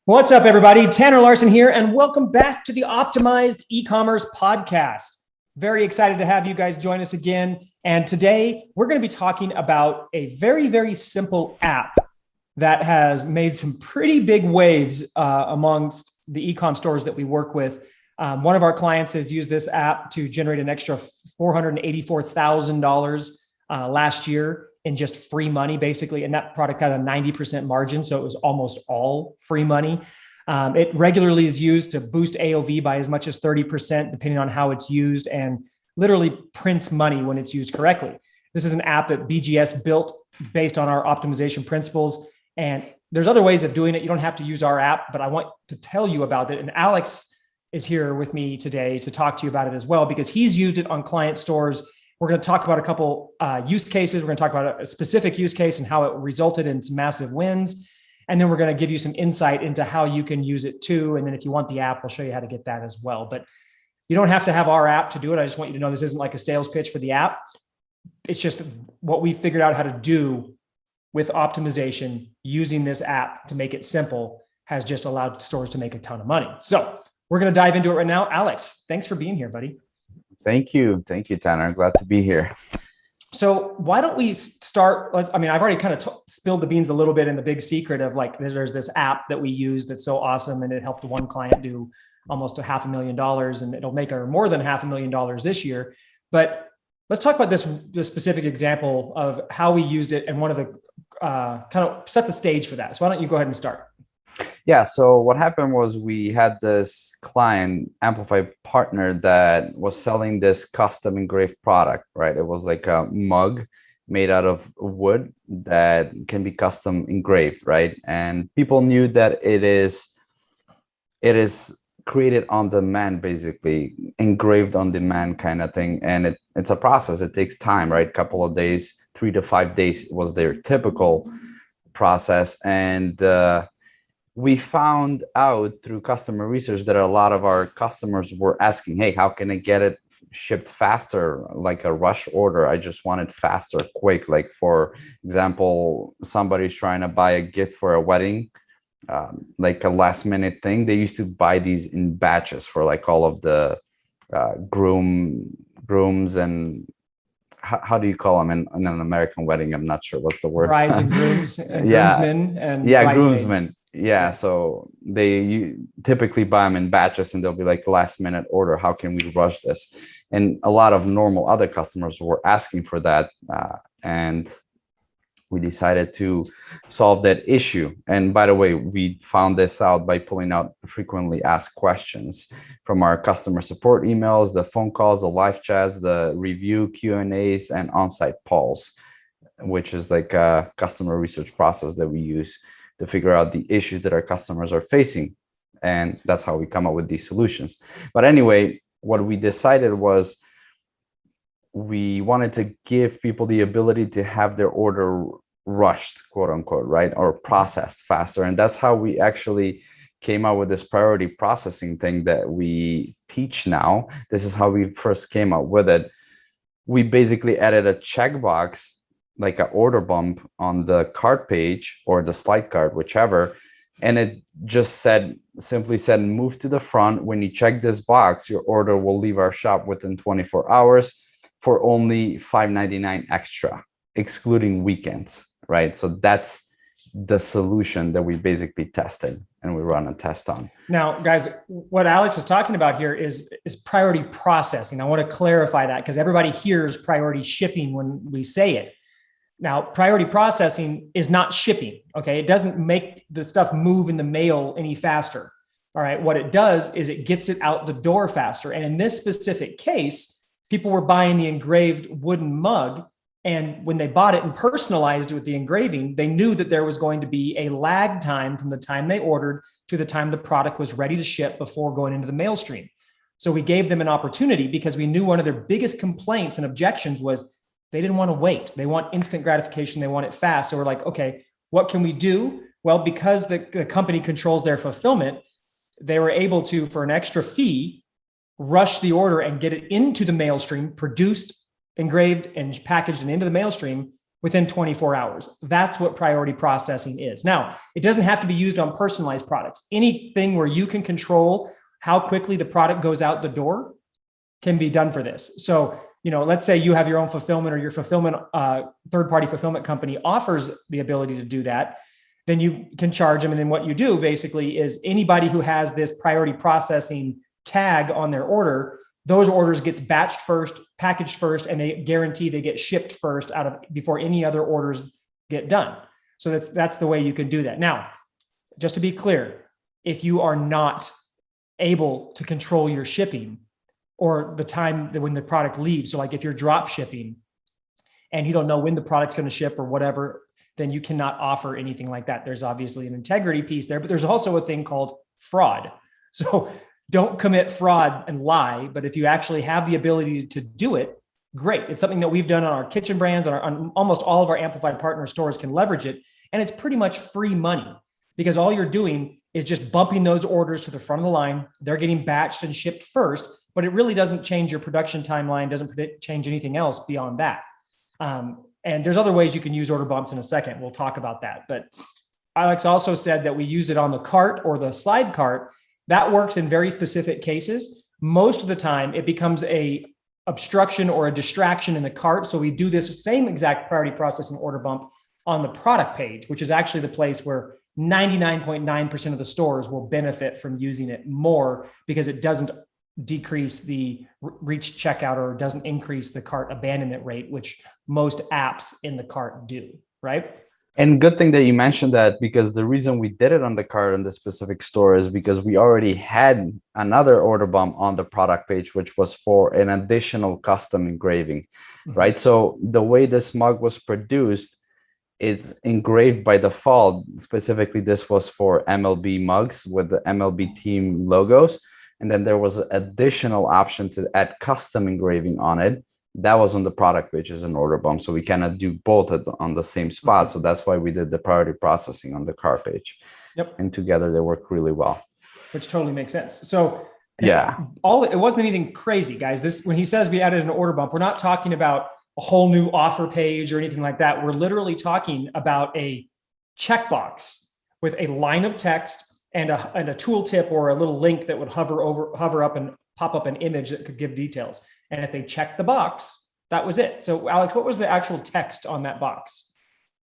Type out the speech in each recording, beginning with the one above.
What's up, everybody? Tanner Larsson here, and welcome back to the Optimized Ecommerce Podcast. Very excited to have you guys join us again. And today we're going to be talking about a very, very simple app that has made some pretty big waves amongst the e-com stores that we work with. One of our clients has used this app to generate an extra $484,000 last year in just free money, basically. And that product had a 90% margin, so it was almost all free money. It regularly is used to boost AOV by as much as 30%, depending on how it's used, and literally prints money when it's used correctly. This is an app that BGS built based on our optimization principles. And there's other ways of doing it. You don't have to use our app, but I want to tell you about it. And Aleks is here with me today to talk to you about it as well, because he's used it on client stores. We're going to talk about a couple use cases. We're going to talk about a specific use case and how it resulted in some massive wins. And then we're going to give you some insight into how you can use it too. And then if you want the app, we'll show you how to get that as well. But you don't have to have our app to do it. I just want you to know this isn't like a sales pitch for the app. It's just what we figured out how to do with optimization using this app to make it simple has just allowed stores to make a ton of money. So we're going to dive into it right now. Aleks, thanks for being here, buddy. Thank you, Tanner. Glad to be here. So why don't we start? I've already kind of spilled the beans a little bit in the big secret of like, there's this app that we use that's so awesome, and it helped one client do almost $500,000, and it'll make her more than $500,000 this year. But let's talk about this specific example of how we used it, and one of the kind of set the stage for that. So why don't you go ahead and start? Yeah. So what happened was we had this client Amplify partner that was selling this custom engraved product, right? It was like a mug made out of wood that can be custom engraved, right? And people knew that it is created on demand, basically engraved on demand kind of thing. And it's a process. It takes time, right? Couple of days, 3 to 5 days was their typical process. And we found out through customer research that a lot of our customers were asking, hey, how can I get it shipped faster? Like a rush order. I just want it faster, quick. Like, for example, somebody's trying to buy a gift for a wedding, like a last minute thing. They used to buy these in batches for like all of the grooms and how do you call them in an American wedding? I'm not sure what's the word. Brides and grooms and groomsmen and groomsmen. Yeah, so they typically buy them in batches, and they'll be like last minute order. How can we rush this? And a lot of normal other customers were asking for that, and we decided to solve that issue. And by the way, we found this out by pulling out frequently asked questions from our customer support emails, the phone calls, the live chats, the review Q&As, and on-site polls, which is like a customer research process that we use to figure out the issues that our customers are facing. And that's how we come up with these solutions. But anyway, what we decided was we wanted to give people the ability to have their order rushed, quote unquote, right? Or processed faster. And that's how we actually came up with this priority processing thing that we teach now. This is how we first came up with it. We basically added a checkbox, like an order bump on the cart page or the slide cart, whichever. And it just simply said, move to the front. When you check this box, your order will leave our shop within 24 hours for only $5.99 extra, excluding weekends, right? So that's the solution that we basically tested and we run a test on. Now, guys, what Aleks is talking about here is priority processing. I want to clarify that because everybody hears priority shipping when we say it. Now, priority processing is not shipping, okay? It doesn't make the stuff move in the mail any faster, all right? What it does is it gets it out the door faster. And in this specific case, people were buying the engraved wooden mug, and when they bought it and personalized it with the engraving, they knew that there was going to be a lag time from the time they ordered to the time the product was ready to ship before going into the mail stream. So we gave them an opportunity because we knew one of their biggest complaints and objections was they didn't want to wait. They want instant gratification. They want it fast. So we're like, okay, what can we do? Well, because the company controls their fulfillment, they were able to, for an extra fee, rush the order and get it into the mail stream, produced, engraved, and packaged and into the mail stream within 24 hours. That's what priority processing is. Now, it doesn't have to be used on personalized products. Anything where you can control how quickly the product goes out the door can be done for this. So, let's say you have your own fulfillment, or your fulfillment, third-party fulfillment company offers the ability to do that. Then you can charge them. And then what you do basically is anybody who has this priority processing tag on their order, those orders gets batched first, packaged first, and they guarantee they get shipped first before any other orders get done. So that's the way you can do that. Now, just to be clear, if you are not able to control your shipping or the time that when the product leaves, so like if you're drop shipping and you don't know when the product's going to ship or whatever, then you cannot offer anything like that. There's obviously an integrity piece there, but there's also a thing called fraud. So don't commit fraud and lie, but if you actually have the ability to do it, great. It's something that we've done on our kitchen brands, on almost all of our amplified partner stores can leverage it. And it's pretty much free money because all you're doing is just bumping those orders to the front of the line. They're getting batched and shipped first, but it really doesn't change your production timeline, doesn't change anything else beyond that. And there's other ways you can use order bumps in a second. We'll talk about that. But Aleks also said that we use it on the cart or the slide cart. That works in very specific cases. Most of the time, it becomes a obstruction or a distraction in the cart. So we do this same exact priority processing order bump on the product page, which is actually the place where 99.9% of the stores will benefit from using it more because it doesn't decrease the reach checkout or doesn't increase the cart abandonment rate, which most apps in the cart do, right? And good thing that you mentioned that, because the reason we did it on the cart in the specific store is because we already had another order bump on the product page, which was for an additional custom engraving, right? So the way this mug was produced, it's engraved by default. Specifically, this was for MLB mugs with the MLB team logos. And then there was an additional option to add custom engraving on it. That was on the product page as an order bump. So we cannot do both on the same spot. So that's why we did the priority processing on the cart page. Yep. And together they work really well. Which totally makes sense. So yeah, it wasn't anything crazy, guys. When he says we added an order bump, we're not talking about a whole new offer page or anything like that. We're literally talking about a checkbox with a line of text and a tooltip or a little link that would hover up and pop up an image that could give details. And if they checked the box, that was it. So Aleks, what was the actual text on that box?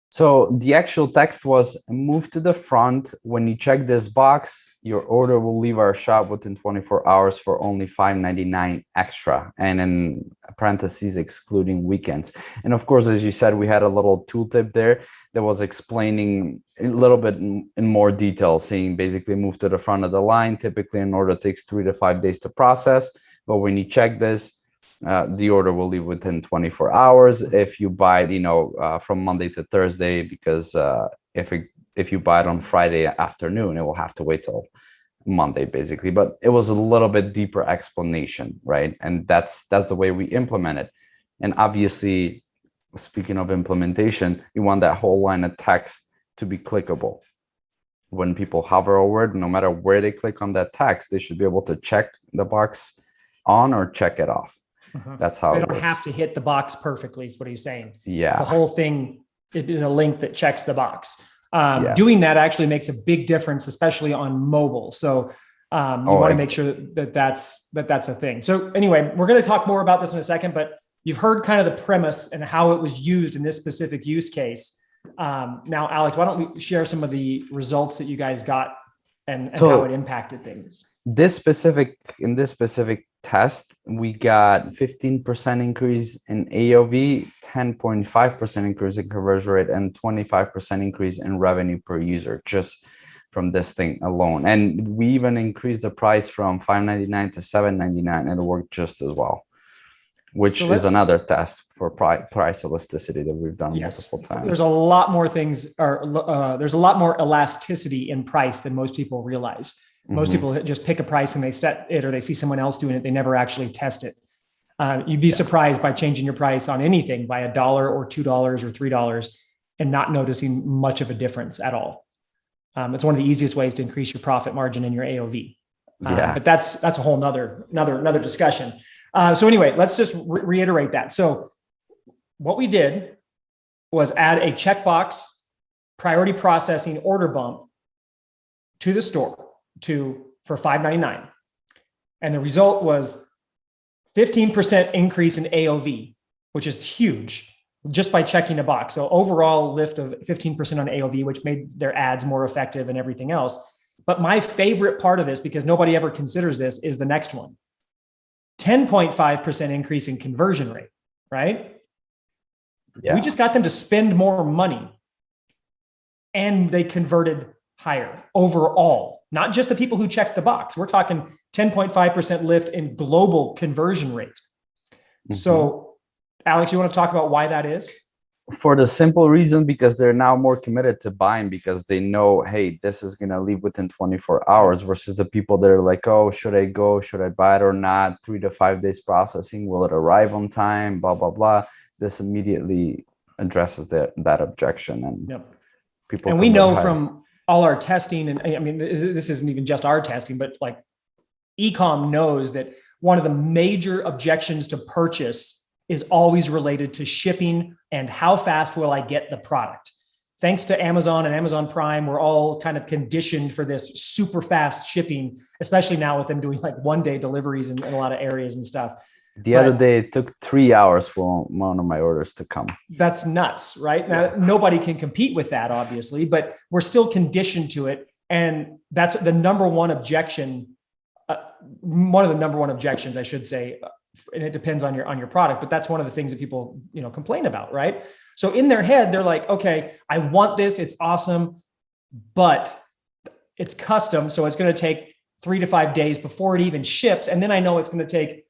So the actual text was, move to the front. When you check this box, your order will leave our shop within 24 hours for only $5.99 extra. And in parentheses, excluding weekends. And of course, as you said, we had a little tooltip there that was explaining a little bit in more detail, saying basically move to the front of the line. Typically an order takes 3 to 5 days to process. But when you check this, the order will leave within 24 hours if you buy it, from Monday to Thursday, because if you buy it on Friday afternoon, it will have to wait till Monday, basically. But it was a little bit deeper explanation, right? And that's the way we implement it. And obviously, speaking of implementation, you want that whole line of text to be clickable. When people hover over it, no matter where they click on that text, they should be able to check the box on or check it off. That's how they don't have to hit the box perfectly, is what he's saying. Yeah. The whole thing, it is a link that checks the box. Yes. Doing that actually makes a big difference, especially on mobile. So you want to make sure that's a thing. So anyway, we're going to talk more about this in a second, but you've heard kind of the premise and how it was used in this specific use case. Now, Aleks, why don't we share some of the results that you guys got and how it impacted things? In this specific test, we got 15% increase in AOV, 10.5% increase in conversion rate, and 25% increase in revenue per user just from this thing alone. And we even increased the price from $5.99 to $7.99, and it worked just as well, which is another test for price elasticity that we've done multiple times. There's a lot more things, there's a lot more elasticity in price than most people realize. Most people just pick a price and they set it, or they see someone else doing it. They never actually test it. You'd be surprised by changing your price on anything by $1 or $2 or $3 and not noticing much of a difference at all. It's one of the easiest ways to increase your profit margin in your AOV. But that's a whole another discussion. So anyway, let's just reiterate that. So what we did was add a checkbox priority processing order bump to the store for $5.99. And the result was 15% increase in AOV, which is huge just by checking a box. So overall lift of 15% on AOV, which made their ads more effective and everything else. But my favorite part of this, because nobody ever considers this, is the next one. 10.5% increase in conversion rate, right? Yeah. We just got them to spend more money and they converted higher overall, not just the people who checked the box. We're talking 10.5% lift in global conversion rate. Mm-hmm. So, Aleks, you want to talk about why that is? For the simple reason, because they're now more committed to buying because they know, hey, this is going to leave within 24 hours versus the people that are like, oh, should I go? Should I buy it or not? 3 to 5 days processing. Will it arrive on time? Blah, blah, blah. This immediately addresses that objection. And yep. People. And we know from all our testing, and I mean, this isn't even just our testing, but like Ecom knows that one of the major objections to purchase is always related to shipping and how fast will I get the product. Thanks to Amazon and Amazon Prime, we're all kind of conditioned for this super fast shipping, especially now with them doing like 1-day deliveries in a lot of areas and stuff. The other day, it took 3 hours for one of my orders to come. That's nuts, right? Now, nobody can compete with that, obviously, but we're still conditioned to it. And that's the number one objection, one of the number one objections, I should say, and it depends on your product, but that's one of the things that people, complain about, right? So in their head, they're like, okay, I want this, it's awesome, but it's custom. So it's going to take 3 to 5 days before it even ships. And then I know it's going to take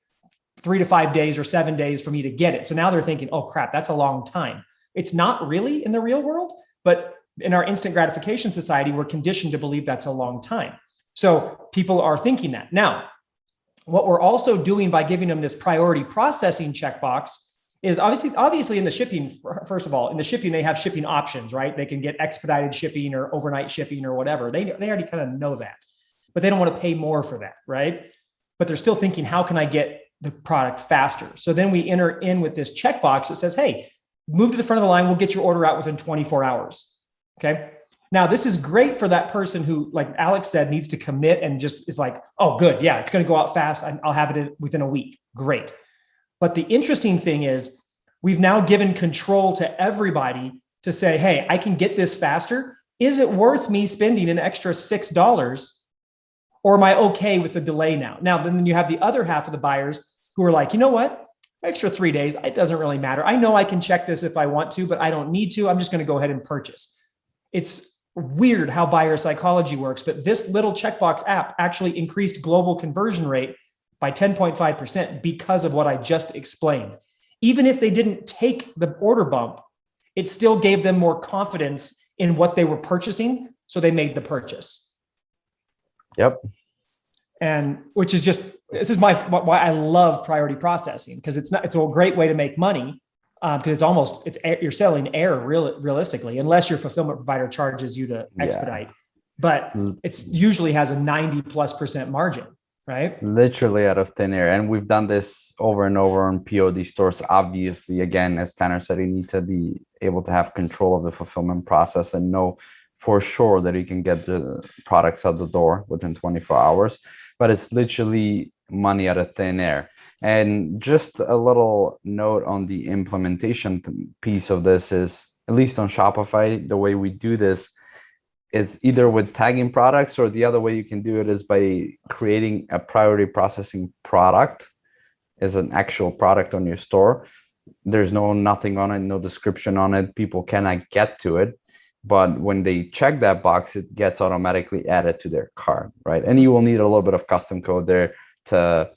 3 to 5 days or 7 days for me to get it. So now they're thinking, oh crap, that's a long time. It's not really in the real world, but in our instant gratification society, we're conditioned to believe that's a long time. So people are thinking that. Now, what we're also doing by giving them this priority processing checkbox is obviously in the shipping, first of all, in the shipping, they have shipping options, right? They can get expedited shipping or overnight shipping or whatever. They already kind of know that, but they don't want to pay more for that, right? But they're still thinking, how can I get the product faster? So then we enter in with this checkbox that says, hey, move to the front of the line. We'll get your order out within 24 hours. Okay. Now, this is great for that person who, like Aleks said, needs to commit and just is like, oh, good. Yeah, it's going to go out fast. I'll have it within a week. Great. But the interesting thing is we've now given control to everybody to say, hey, I can get this faster. Is it worth me spending an extra $6? Or am I okay with the delay now? Now, then you have the other half of the buyers who are like, you know what? Extra 3 days, it doesn't really matter. I know I can check this if I want to, but I don't need to. I'm just going to go ahead and purchase. It's weird how buyer psychology works, but this little checkbox app actually increased global conversion rate by 10.5% because of what I just explained. Even if they didn't take the order bump, it still gave them more confidence in what they were purchasing. So they made the purchase. Yep. And which is just, this is why I love priority processing, because it's a great way to make money. Because you're selling air realistically, unless your fulfillment provider charges you to expedite, but it's usually has a 90+% margin, right? Literally out of thin air. And we've done this over and over on POD stores. Obviously, again, as Tanner said, you need to be able to have control of the fulfillment process and know for sure that you can get the products out the door within 24 hours, but it's literally money out of thin air. And just a little note on the implementation piece of this is, at least on Shopify, the way we do this is either with tagging products, or the other way you can do it is by creating a priority processing product as an actual product on your store. There's nothing on it, no description on it. People cannot get to it. But when they check that box, it gets automatically added to their cart, right? And you will need a little bit of custom code there to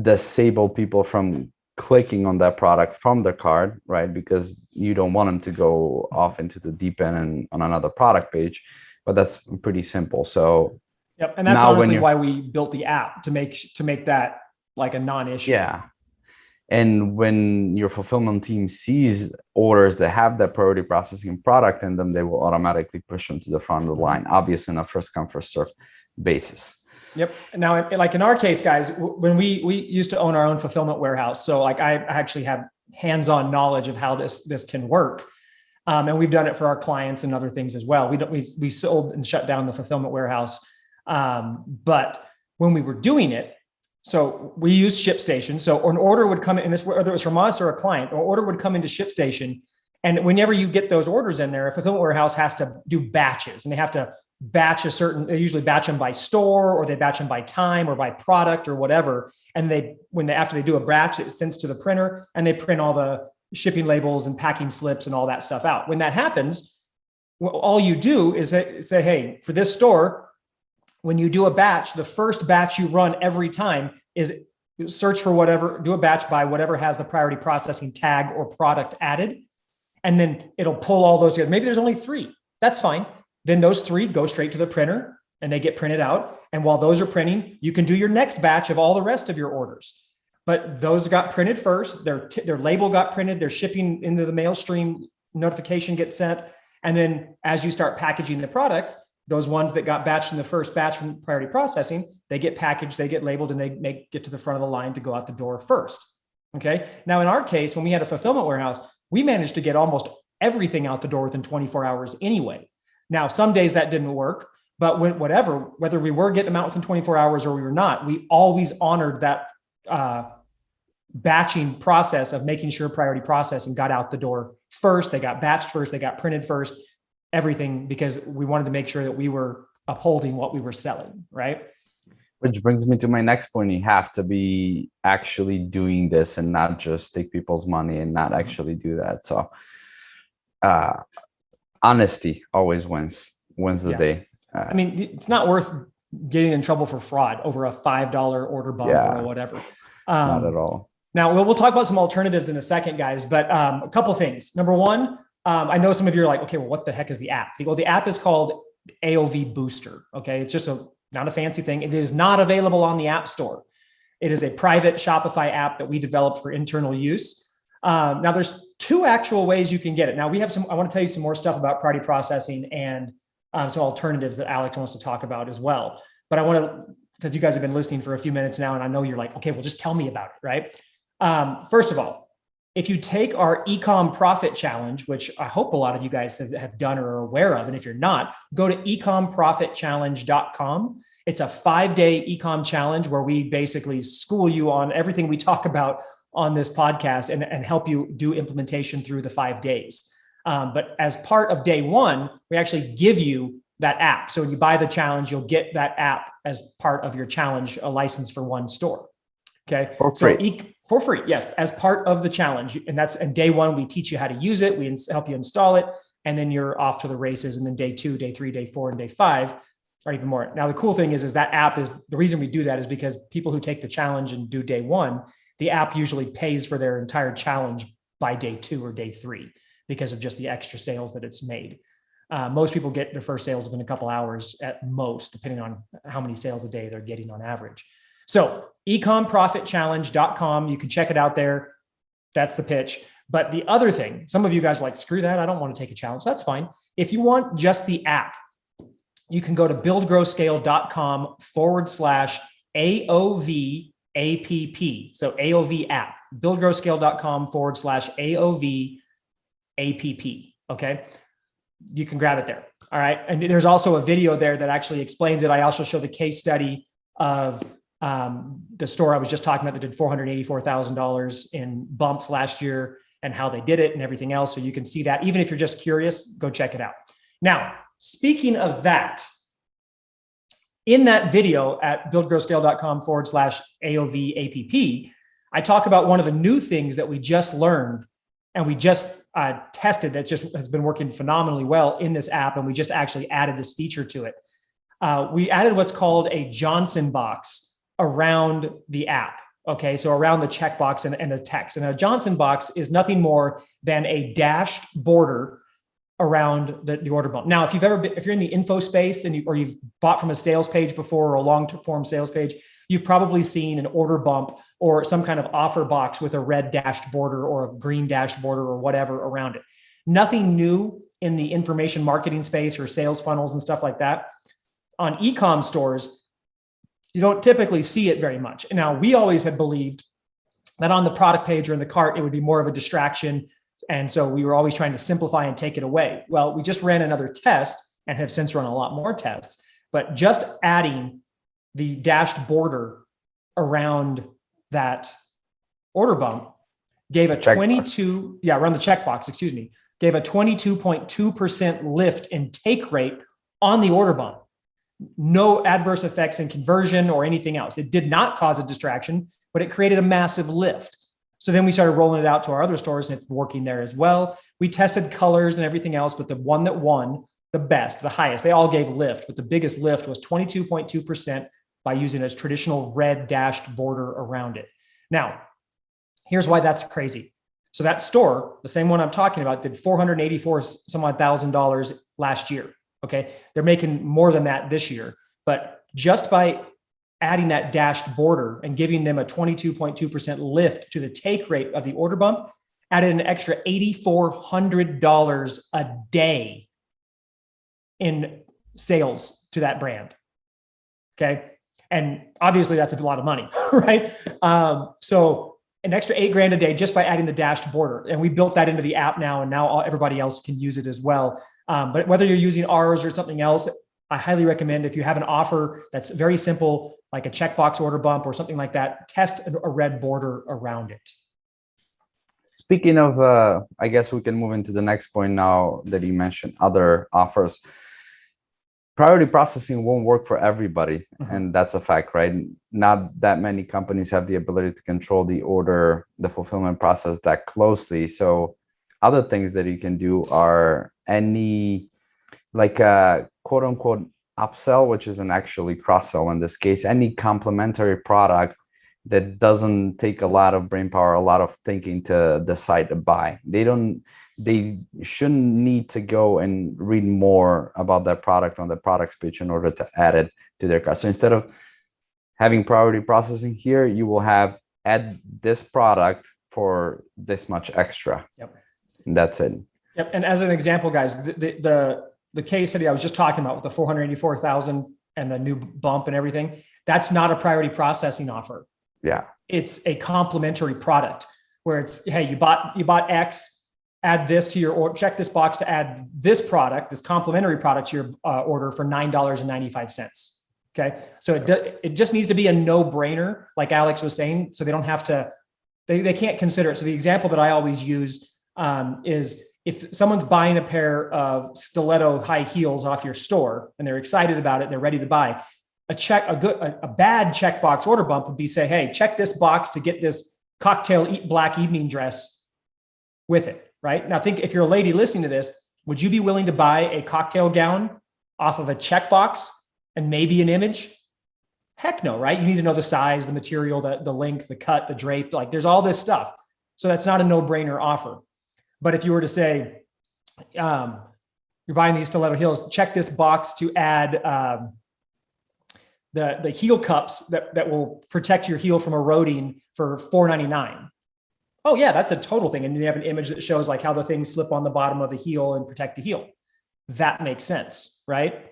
disable people from clicking on that product from their cart, right? Because you don't want them to go off into the deep end and on another product page. But that's pretty simple. So, yep, and that's honestly why we built the app, to make that like a non-issue. Yeah. And when your fulfillment team sees orders that have that priority processing product in them, they will automatically push them to the front of the line, obviously on a first come, first serve basis. Yep. Now, like in our case, guys, when we used to own our own fulfillment warehouse. So like I actually had hands-on knowledge of how this can work. And we've done it for our clients and other things as well. We sold and shut down the fulfillment warehouse. But when we were doing it, so we used ShipStation. So an order would come in, whether it was from us or a client, an order would come into ShipStation. And whenever you get those orders in there, a fulfillment warehouse has to do batches, and they have to batch they usually batch them by store, or they batch them by time or by product or whatever. And after they do a batch, it sends to the printer, and they print all the shipping labels and packing slips and all that stuff out. When that happens, all you do is say, hey, for this store, when you do a batch, the first batch you run every time is search for do a batch by whatever has the priority processing tag or product added. And then it'll pull all those together. Maybe there's only 3. That's fine. Then those 3 go straight to the printer and they get printed out. And while those are printing, you can do your next batch of all the rest of your orders. But those got printed first. Their label got printed. Their shipping into the mail stream notification gets sent. And then as you start packaging the products, those ones that got batched in the first batch from priority processing, they get packaged, they get labeled, and they get to the front of the line to go out the door first. Okay. Now, in our case, when we had a fulfillment warehouse, we managed to get almost everything out the door within 24 hours anyway. Now, some days that didn't work, but whether we were getting them out within 24 hours or we were not, we always honored that batching process of making sure priority processing got out the door first. They got batched first, they got printed first, everything, because we wanted to make sure that we were upholding what we were selling, right? Which brings me to my next point. You have to be actually doing this and not just take people's money and not actually do that. So honesty always wins the day. I mean, it's not worth getting in trouble for fraud over a $5 order bump or whatever. Not at all. Now, we'll talk about some alternatives in a second, guys, but a couple things. Number one, I know some of you are like, okay, well, what the heck is the app? Well, the app is called AOV Booster. Okay. It's just not a fancy thing. It is not available on the App Store. It is a private Shopify app that we developed for internal use. Now, there's 2 actual ways you can get it. Now, I want to tell you some more stuff about priority processing and some alternatives that Aleks wants to talk about as well. But because you guys have been listening for a few minutes now, and I know you're like, okay, well, just tell me about it, right? First of all, if you take our Ecom Profit Challenge, which I hope a lot of you guys have done or are aware of, and if you're not, go to ecomprofitchallenge.com. It's a 5-day Ecom challenge where we basically school you on everything we talk about on this podcast and help you do implementation through the 5 days. But as part of day 1, we actually give you that app. So when you buy the challenge, you'll get that app as part of your challenge, a license for 1 store. Okay. For free. For free. Yes. As part of the challenge. And day 1, we teach you how to use it. We help you install it. And then you're off to the races. And then day 2, day 3, day 4, and day 5 are even more. Now, the cool thing is that app is the reason we do that is because people who take the challenge and do day 1, the app usually pays for their entire challenge by day 2 or day 3 because of just the extra sales that it's made. Most people get their first sales within a couple hours at most, depending on how many sales a day they're getting on average. So ecomprofitchallenge.com, you can check it out there. That's the pitch. But the other thing, some of you guys are like, screw that, I don't want to take a challenge. That's fine. If you want just the app, you can go to buildgrowscale.com/AOV APP. So AOV app, buildgrowscale.com/AOV APP. Okay. You can grab it there. All right. And there's also a video there that actually explains it. I also show the case study of the store I was just talking about that did $484,000 in bumps last year and how they did it and everything else. So you can see that. Even if you're just curious, go check it out. Now, speaking of that, in that video at buildgrowscale.com/AOV APP, I talk about one of the new things that we just learned and we just tested that just has been working phenomenally well in this app. And we just actually added this feature to it. We added what's called a Johnson box around the app. Okay. So around the checkbox and the text. And a Johnson box is nothing more than a dashed border around the order bump. Now, if you're in the info space or you've bought from a sales page before or a long form sales page, you've probably seen an order bump or some kind of offer box with a red dashed border or a green dashed border or whatever around it. Nothing new in the information marketing space or sales funnels and stuff like that. On e-com stores, you don't typically see it very much. Now, we always had believed that on the product page or in the cart, it would be more of a distraction. And so we were always trying to simplify and take it away. Well, we just ran another test and have since run a lot more tests, but just adding the dashed border around that order bump gave a 22, around the checkbox, gave a 22.2% lift in take rate on the order bump. No adverse effects in conversion or anything else. It did not cause a distraction, but it created a massive lift. So then we started rolling it out to our other stores, and it's working there as well. We tested colors and everything else, but the one that won the best, the highest, they all gave lift, but the biggest lift was 22.2% by using a traditional red dashed border around it. Now, here's why that's crazy. So that store, the same one I'm talking about, did $484,000 last year. Okay. They're making more than that this year, but just by adding that dashed border and giving them a 22.2% lift to the take rate of the order bump, added an extra $8,400 a day in sales to that brand. Okay. And obviously that's a lot of money, right? So an extra $8,000 a day just by adding the dashed border. And we built that into the app now, and now everybody else can use it as well. But whether you're using ours or something else, I highly recommend, if you have an offer that's very simple, like a checkbox order bump or something like that, test a red border around it. Speaking of, I guess we can move into the next point now that you mentioned other offers. Priority processing won't work for everybody. Mm-hmm. And that's a fact, right? Not that many companies have the ability to control the order, the fulfillment process that closely. So other things that you can do are any, like a quote unquote upsell, which isn't actually cross-sell in this case, any complementary product that doesn't take a lot of brain power, a lot of thinking to decide to buy. They shouldn't need to go and read more about that product on the products page in order to add it to their cart. So instead of having priority processing here, you will have add this product for this much extra. Yep. And that's it. Yep. And as an example, guys, the case study I was just talking about with the 484,000 and the new bump and everything, that's not a priority processing offer. Yeah. It's a complementary product where it's, hey, you bought X, add this to your order, check this box to add this product, this complementary product to your order for $9.95. Okay. So it just needs to be a no-brainer, like Aleks was saying, so they don't have to, they can't consider it. So the example that I always use is if someone's buying a pair of stiletto high heels off your store and they're excited about it and they're ready to buy, a bad checkbox order bump would be say, hey, check this box to get this cocktail black evening dress with it. Right? Now think, if you're a lady listening to this, would you be willing to buy a cocktail gown off of a checkbox and maybe an image? Heck no, right? You need to know the size, the material, the length, the cut, the drape, like there's all this stuff. So that's not a no-brainer offer. But if you were to say, you're buying these stiletto heels, check this box to add the heel cups that will protect your heel from eroding for $4.99. Oh yeah, that's a total thing. And you have an image that shows like how the things slip on the bottom of the heel and protect the heel. That makes sense, right?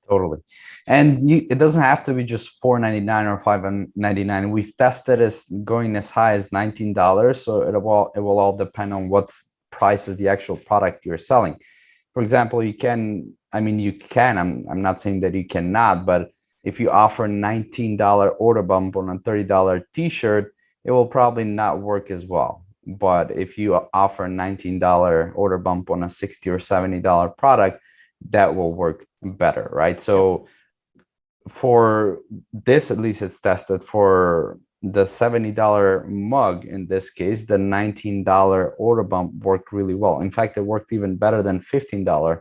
Totally. And it doesn't have to be just $4.99 or $5.99. We've tested it going as high as $19. So it will all depend on what price is the actual product you're selling. For example, you can, I'm not saying that you cannot, but if you offer $19 order bump on a $30 t-shirt, it will probably not work as well. But if you offer a $19 order bump on a $60 or $70 product, that will work better, right? So for this, at least it's tested. For the $70 mug, in this case, the $19 order bump worked really well. In fact, it worked even better than $15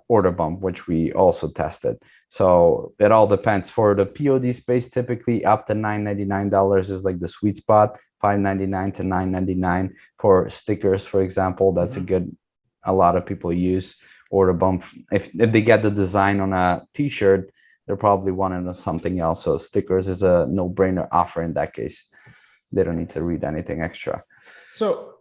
order bump, which we also tested. So it all depends. For the POD space, typically up to $9.99 is like the sweet spot. $5.99 to $9.99 for stickers, for example. That's a lot of people use order bump. If they get the design on a t-shirt, they're probably wanting something else. So stickers is a no-brainer offer in that case. They don't need to read anything extra. So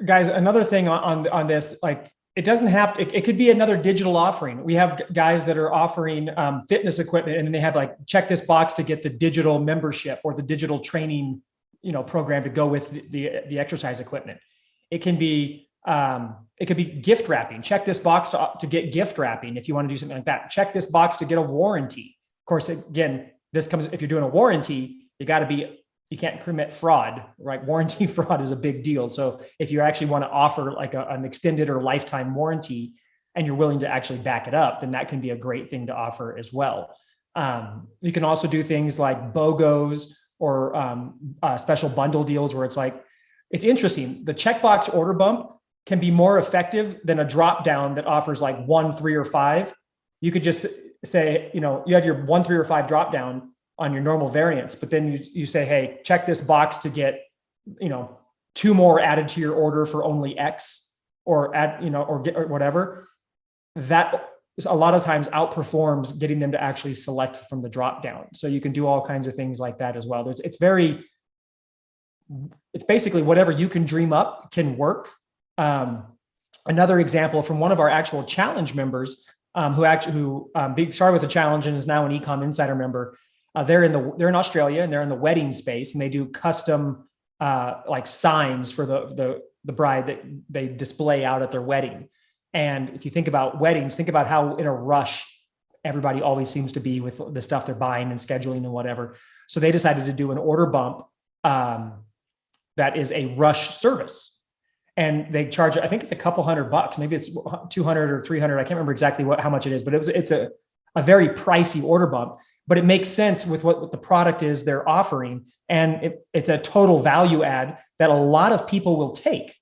guys, another thing on this, like, it doesn't have to, it could be another digital offering. We have guys that are offering fitness equipment, and then they have like, check this box to get the digital membership or the digital training program to go with the exercise equipment. It can be gift wrapping. Check this box to get gift wrapping if you want to do something like that. Check this box to get a warranty. Of course, again, this comes if you're doing a warranty, you can't commit fraud, right? Warranty fraud is a big deal. So if you actually want to offer like an extended or lifetime warranty and you're willing to actually back it up, then that can be a great thing to offer as well. You can also do things like BOGOs or special bundle deals where it's interesting. The checkbox order bump can be more effective than a drop down that offers like 1, 3, or 5. You could just say, you have your 1, 3, or 5 drop down on your normal variants, but then you say, hey, check this box to get, 2 more added to your order for only X, or add, or whatever. That a lot of times outperforms getting them to actually select from the drop down. So you can do all kinds of things like that as well. It's basically whatever you can dream up can work. Another example from one of our actual challenge members, who started with a challenge and is now an Ecom Insider member. They're in Australia and they're in the wedding space, and they do custom like signs for the bride that they display out at their wedding. And if you think about weddings, think about how in a rush everybody always seems to be with the stuff they're buying and scheduling and whatever. So they decided to do an order bump that is a rush service. And they charge, I think it's a couple $100, maybe it's 200 or 300. I can't remember exactly how much it is, but it's a very pricey order bump, but it makes sense with what the product is they're offering. And it's a total value add that a lot of people will take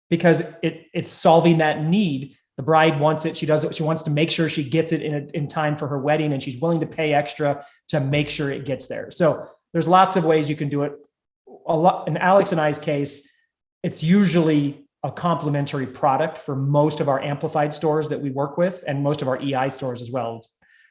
because it's solving that need. The bride wants it. She does it. She wants to make sure she gets it in time for her wedding, and she's willing to pay extra to make sure it gets there. So there's lots of ways you can do it. In Aleks and I's case, it's usually a complementary product for most of our amplified stores that we work with, and most of our EI stores as well. It's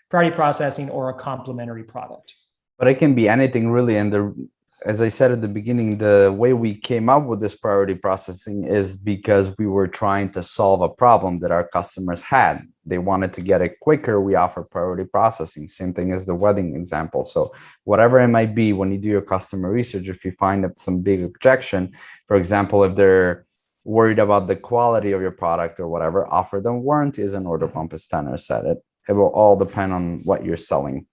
priority processing or a complementary product. But it can be anything really. And as I said at the beginning, the way we came up with this priority processing is because we were trying to solve a problem that our customers had. They wanted to get it quicker. We offer priority processing, same thing as the wedding example. So whatever it might be, when you do your customer research, if you find that some big objection, for example, if they're worried about the quality of your product or whatever, offer them warranties and order bump, as Tanner said. It will all depend on what you're selling.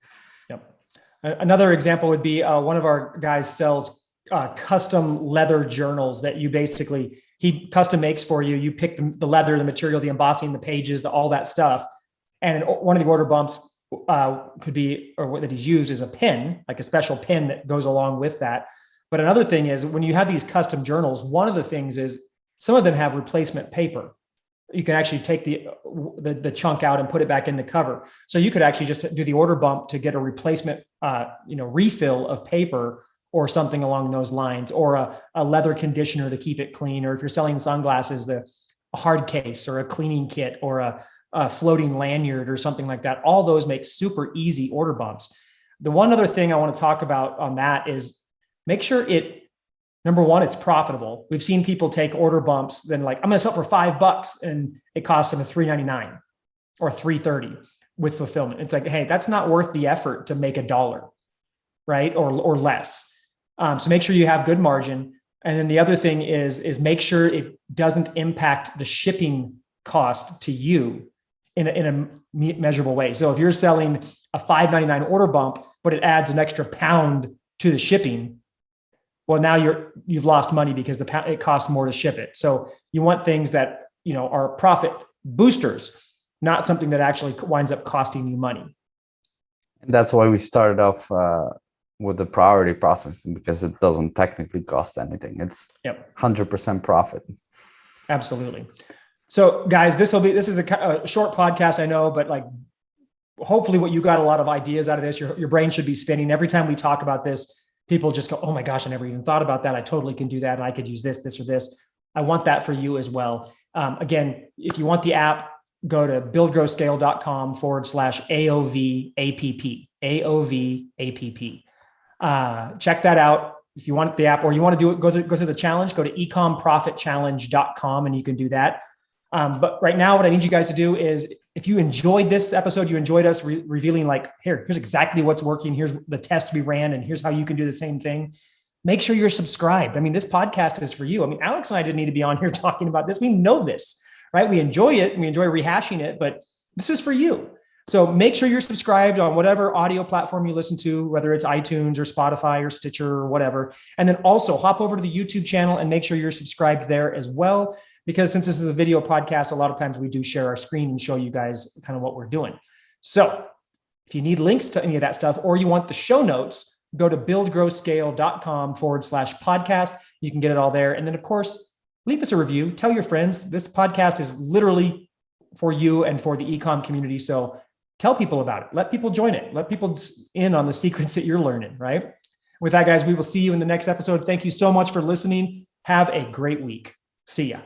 Another example would be one of our guys sells custom leather journals that he custom makes for you. You pick the leather, the material, the embossing, the pages, all that stuff. And one of the order bumps could be, or what that he's used is a pin, like a special pin that goes along with that. But another thing is when you have these custom journals, one of the things is some of them have replacement paper. You can actually take the chunk out and put it back in the cover. So you could actually just do the order bump to get a replacement, refill of paper or something along those lines, or a leather conditioner to keep it clean. Or if you're selling sunglasses, a hard case or a cleaning kit or a floating lanyard or something like that. All those make super easy order bumps. The one other thing I want to talk about on that is make sure number one, it's profitable. We've seen people take order bumps, then I'm going to sell for $5 and it costs them $3.99 or $3.30 with fulfillment. It's like, hey, that's not worth the effort to make $1, right? Or less. So make sure you have good margin. And then the other thing is make sure it doesn't impact the shipping cost to you in a measurable way. So if you're selling a $5.99 order bump, but it adds an extra pound to the shipping, well, now you've lost money because it costs more to ship it. So you want things that, are profit boosters, not something that actually winds up costing you money. And that's why we started off with the priority processing, because it doesn't technically cost anything. It's 100% profit. Absolutely. So guys, this is a short podcast, I know, but hopefully what you got a lot of ideas out of this. Your brain should be spinning every time we talk about this. People just go, oh my gosh, I never even thought about that. I totally can do that. And I could use this or this. I want that for you as well. Again, if you want the app, go to buildgrowscale.com/AOV app. Check that out. If you want the app or you want to do it, go through the challenge, go to ecomprofitchallenge.com and you can do that. But right now, what I need you guys to do is, if you enjoyed this episode, you enjoyed us revealing here's exactly what's working. Here's the test we ran, and here's how you can do the same thing. make sure you're subscribed. I mean, this podcast is for you. I mean, Aleks and I didn't need to be on here talking about this. We know this, right? We enjoy it and we enjoy rehashing it, but this is for you. So make sure you're subscribed on whatever audio platform you listen to, whether it's iTunes or Spotify or Stitcher or whatever. And then also hop over to the YouTube channel and make sure you're subscribed there as well. Because since this is a video podcast, a lot of times we do share our screen and show you guys kind of what we're doing. So if you need links to any of that stuff, or you want the show notes, go to buildgrowscale.com/podcast. You can get it all there. And then of course, leave us a review, tell your friends. This podcast is literally for you and for the ecom community. So tell people about it. Let people join it. Let people in on the secrets that you're learning, right? With that, guys, we will see you in the next episode. Thank you so much for listening. Have a great week. See ya.